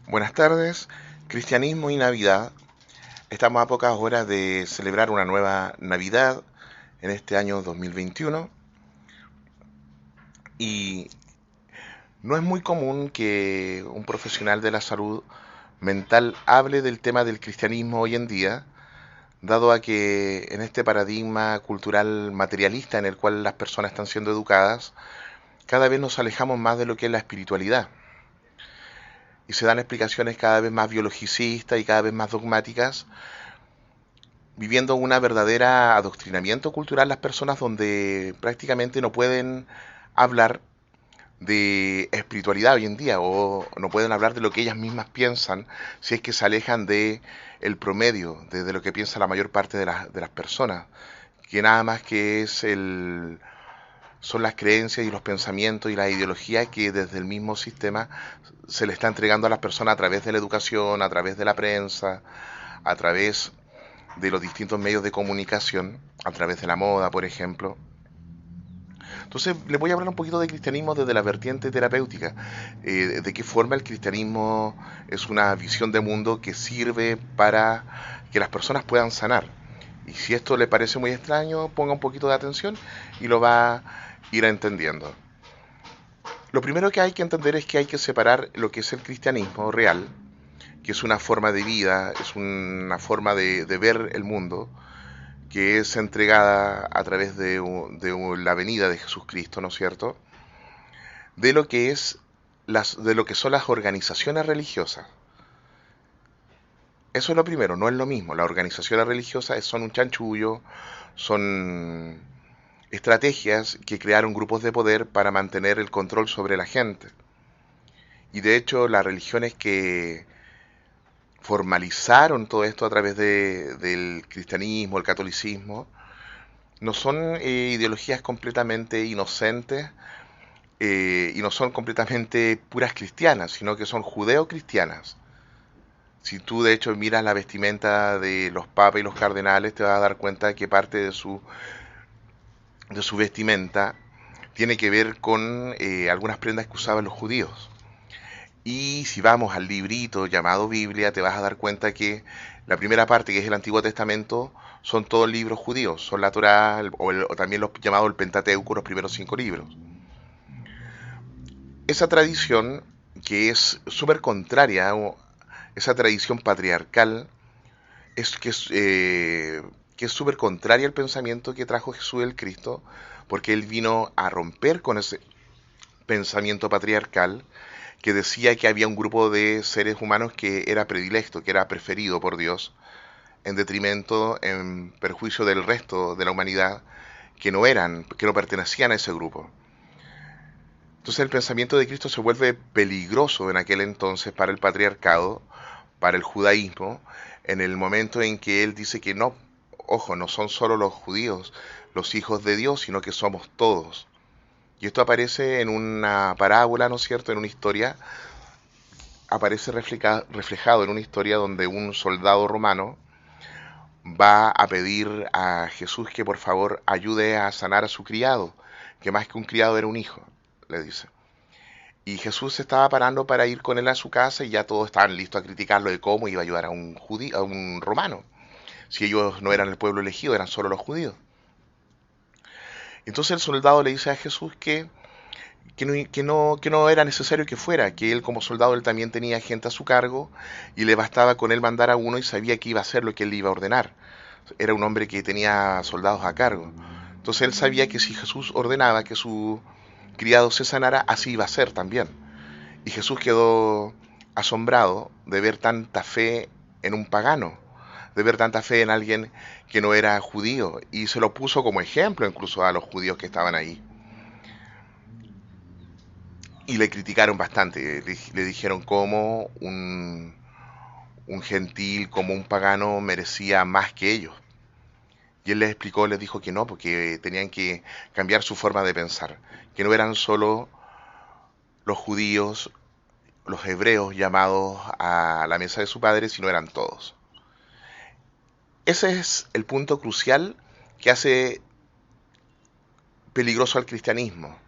Buenas tardes, Cristianismo y Navidad. Estamos a pocas horas de celebrar una nueva Navidad en este año 2021 y no es muy común que un profesional de la salud mental hable del tema del cristianismo hoy en día, dado a que en este paradigma cultural materialista en el cual las personas están siendo educadas, cada vez nos alejamos más de lo que es la espiritualidad y se dan explicaciones cada vez más biologicistas y cada vez más dogmáticas viviendo una verdadera adoctrinamiento cultural las personas donde prácticamente no pueden hablar de espiritualidad hoy en día o no pueden hablar de lo que ellas mismas piensan si es que se alejan de el promedio, de lo que piensa la mayor parte de las personas, que nada más que son las creencias y los pensamientos y las ideologías que desde el mismo sistema se le está entregando a las personas a través de la educación, a través de la prensa, a través de los distintos medios de comunicación, a través de la moda, por ejemplo. Entonces, les voy a hablar un poquito de cristianismo desde la vertiente terapéutica, de qué forma el cristianismo es una visión de mundo que sirve para que las personas puedan sanar. Y si esto le parece muy extraño, ponga un poquito de atención y lo va a ir entendiendo. Lo primero que hay que entender es que hay que separar lo que es el cristianismo real, que es una forma de vida, es una forma de ver el mundo, que es entregada a través de la venida de Jesucristo, ¿no es cierto? De lo que es de lo que son las organizaciones religiosas. Eso es lo primero, no es lo mismo. Las organizaciones religiosas son un chanchullo, son estrategias que crearon grupos de poder para mantener el control sobre la gente. Y de hecho, las religiones que formalizaron todo esto a través del cristianismo, el catolicismo, no son ideologías completamente inocentes y no son completamente puras cristianas, sino que son judeo-cristianas. Si tú de hecho miras la vestimenta de los papas y los cardenales, te vas a dar cuenta que parte de su vestimenta tiene que ver con algunas prendas que usaban los judíos. Y si vamos al librito llamado Biblia, te vas a dar cuenta que la primera parte, que es el Antiguo Testamento, son todos libros judíos, son la Torá o también los llamados el Pentateuco, los primeros 5 libros. Esa tradición que es súper contraria, esa tradición patriarcal, que es súper contraria al pensamiento que trajo Jesús el Cristo, porque él vino a romper con ese pensamiento patriarcal que decía que había un grupo de seres humanos que era predilecto, que era preferido por Dios, en detrimento, en perjuicio del resto de la humanidad, que no pertenecían a ese grupo. Entonces el pensamiento de Cristo se vuelve peligroso en aquel entonces para el patriarcado, para el judaísmo, en el momento en que él dice que no, ojo, no son solo los judíos los hijos de Dios, sino que somos todos. Y esto aparece en una parábola, ¿no es cierto?, en una historia, aparece reflejado en una historia donde un soldado romano va a pedir a Jesús que por favor ayude a sanar a su criado, que más que un criado era un hijo, le dice. Y Jesús se estaba parando para ir con él a su casa y ya todos estaban listos a criticarlo de cómo iba a ayudar a un judío, a un romano, si ellos no eran el pueblo elegido, eran solo los judíos. Entonces el soldado le dice a Jesús que no era necesario que fuera, que él como soldado él también tenía gente a su cargo y le bastaba con él mandar a uno y sabía que iba a hacer lo que él le iba a ordenar. Era un hombre que tenía soldados a cargo. Entonces él sabía que si Jesús ordenaba que su criado se sanara, así iba a ser también. Y Jesús quedó asombrado de ver tanta fe en un pagano, de ver tanta fe en alguien que no era judío, y se lo puso como ejemplo incluso a los judíos que estaban ahí. Y le criticaron bastante, le dijeron cómo un gentil, como un pagano merecía más que ellos. Y él les explicó, les dijo que no, porque tenían que cambiar su forma de pensar, que no eran solo los judíos, los hebreos llamados a la mesa de su padre, sino eran todos. Ese es el punto crucial que hace peligroso al cristianismo,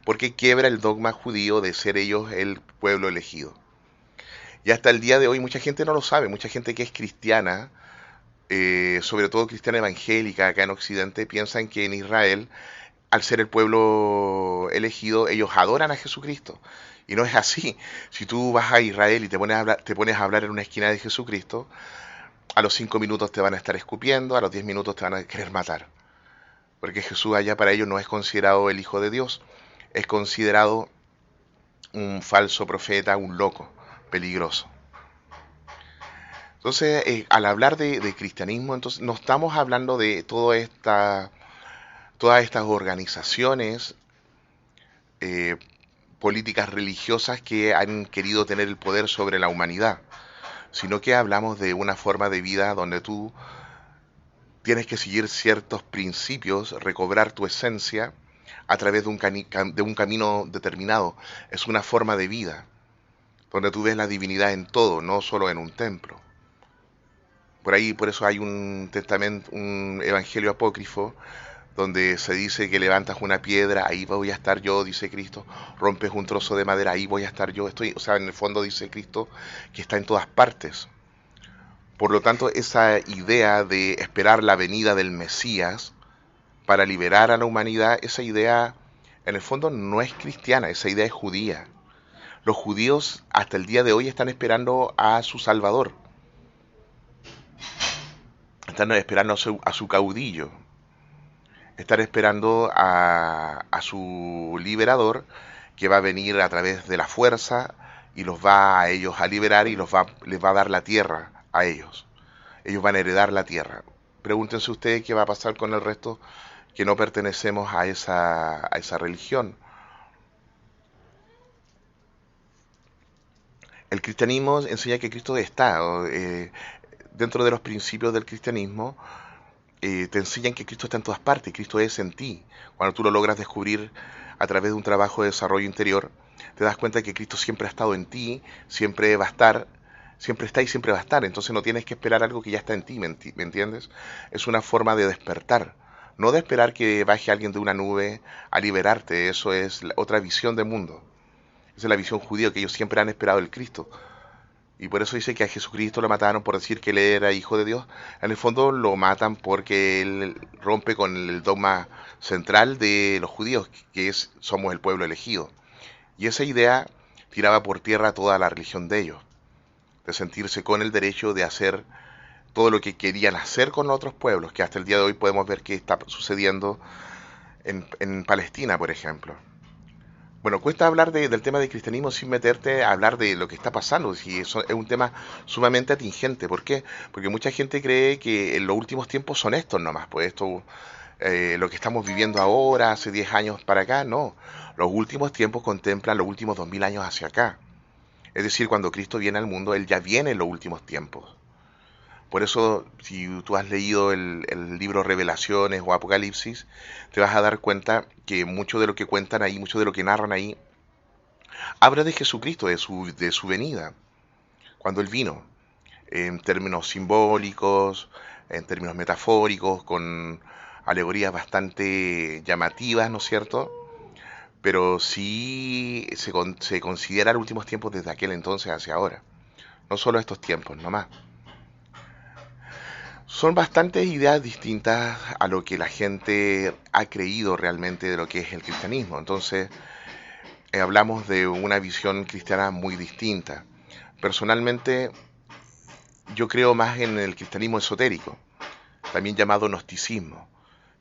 porque quiebra el dogma judío de ser ellos el pueblo elegido. Y hasta el día de hoy mucha gente no lo sabe, mucha gente que es cristiana, sobre todo cristiana evangélica acá en Occidente, piensan que en Israel, al ser el pueblo elegido, ellos adoran a Jesucristo. Y no es así. Si tú vas a Israel y te pones a hablar en una esquina de Jesucristo, a los 5 minutos te van a estar escupiendo, a los 10 minutos te van a querer matar. Porque Jesús allá para ellos no es considerado el Hijo de Dios, es considerado un falso profeta, un loco, peligroso. Entonces, al hablar de cristianismo, entonces no estamos hablando de todas estas organizaciones eh, políticas religiosas que han querido tener el poder sobre la humanidad, sino que hablamos de una forma de vida donde tú tienes que seguir ciertos principios, recobrar tu esencia a través de un camino determinado. Es una forma de vida, donde tú ves la divinidad en todo, no solo en un templo. Por ahí, por eso hay un testamento, un evangelio apócrifo, donde se dice que levantas una piedra, ahí voy a estar yo, dice Cristo, rompes un trozo de madera, ahí voy a estar yo. O sea, en el fondo dice Cristo que está en todas partes. Por lo tanto, esa idea de esperar la venida del Mesías para liberar a la humanidad, esa idea en el fondo no es cristiana, esa idea es judía. Los judíos hasta el día de hoy están esperando a su Salvador, están esperando a su caudillo, están esperando a su liberador que va a venir a través de la fuerza y los va a ellos a liberar y les va a dar la tierra a ellos. Ellos van a heredar la tierra. Pregúntense ustedes qué va a pasar con el resto que no pertenecemos a esa religión. El cristianismo enseña que Cristo está. Dentro de los principios del cristianismo, te enseñan que Cristo está en todas partes, Cristo es en ti. Cuando tú lo logras descubrir a través de un trabajo de desarrollo interior, te das cuenta que Cristo siempre ha estado en ti, siempre va a estar, siempre está y siempre va a estar. Entonces no tienes que esperar algo que ya está en ti, ¿me entiendes? Es una forma de despertar. No de esperar que baje alguien de una nube a liberarte, eso es otra visión del mundo. Esa es la visión judía que ellos siempre han esperado el Cristo. Y por eso dice que a Jesucristo lo mataron por decir que él era hijo de Dios. En el fondo lo matan porque él rompe con el dogma central de los judíos, que es somos el pueblo elegido. Y esa idea tiraba por tierra toda la religión de ellos, de sentirse con el derecho de hacer todo lo que querían hacer con otros pueblos, que hasta el día de hoy podemos ver que está sucediendo en Palestina, por ejemplo. Bueno, cuesta hablar del tema del cristianismo sin meterte a hablar de lo que está pasando, si eso es un tema sumamente atingente. ¿Por qué? Porque mucha gente cree que en los últimos tiempos son estos nomás, pues esto, lo que estamos viviendo ahora, hace 10 años para acá, no. Los últimos tiempos contemplan los últimos 2000 años hacia acá. Es decir, cuando Cristo viene al mundo, Él ya viene en los últimos tiempos. Por eso, si tú has leído el libro Revelaciones o Apocalipsis, te vas a dar cuenta que mucho de lo que cuentan ahí, mucho de lo que narran ahí, habla de Jesucristo, de su venida, cuando Él vino, en términos simbólicos, en términos metafóricos, con alegorías bastante llamativas, ¿no es cierto? Pero sí se considera los últimos tiempos desde aquel entonces hacia ahora, no solo estos tiempos, nomás. Son bastantes ideas distintas a lo que la gente ha creído realmente de lo que es el cristianismo. Entonces, hablamos de una visión cristiana muy distinta. Personalmente, yo creo más en el cristianismo esotérico, también llamado gnosticismo,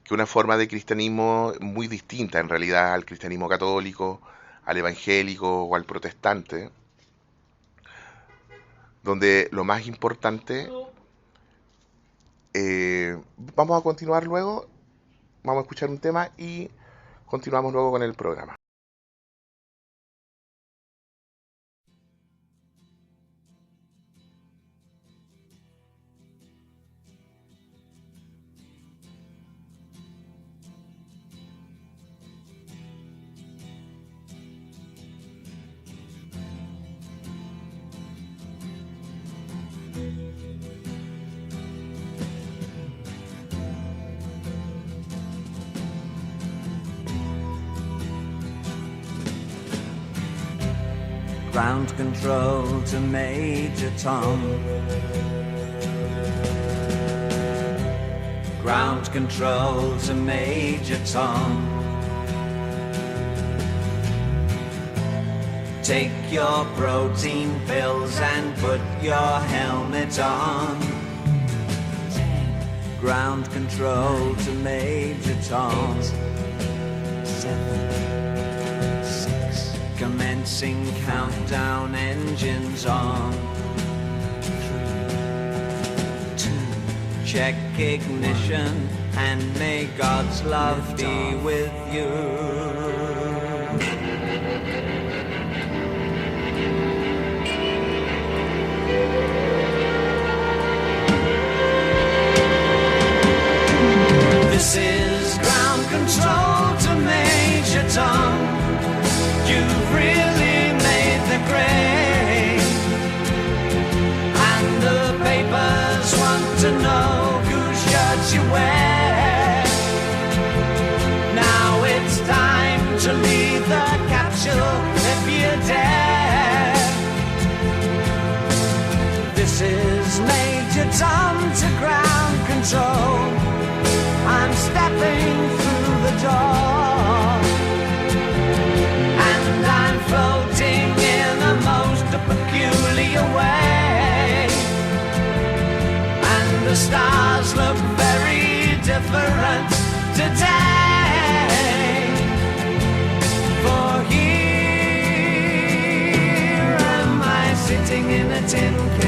que una forma de cristianismo muy distinta en realidad al cristianismo católico, al evangélico o al protestante, donde lo más importante, vamos a continuar luego, vamos a escuchar un tema y continuamos luego con el programa. Ground control to Major Tom. Ground control to Major Tom. Take your protein pills and put your helmet on. Ground control to Major Tom. 8, 7, 6. Commencing countdown, engines on. 3, 2. Check ignition and may God's love be with you. This is ground control to Major Tom. You've really made the grade, and the papers want to know whose shirts you wear. Now it's time to leave the capsule if you dare. This is Major Tom to ground control. I'm stepping through the door, and I'm floating in a most peculiar way, and the stars look very different today. For here am I sitting in a tin can,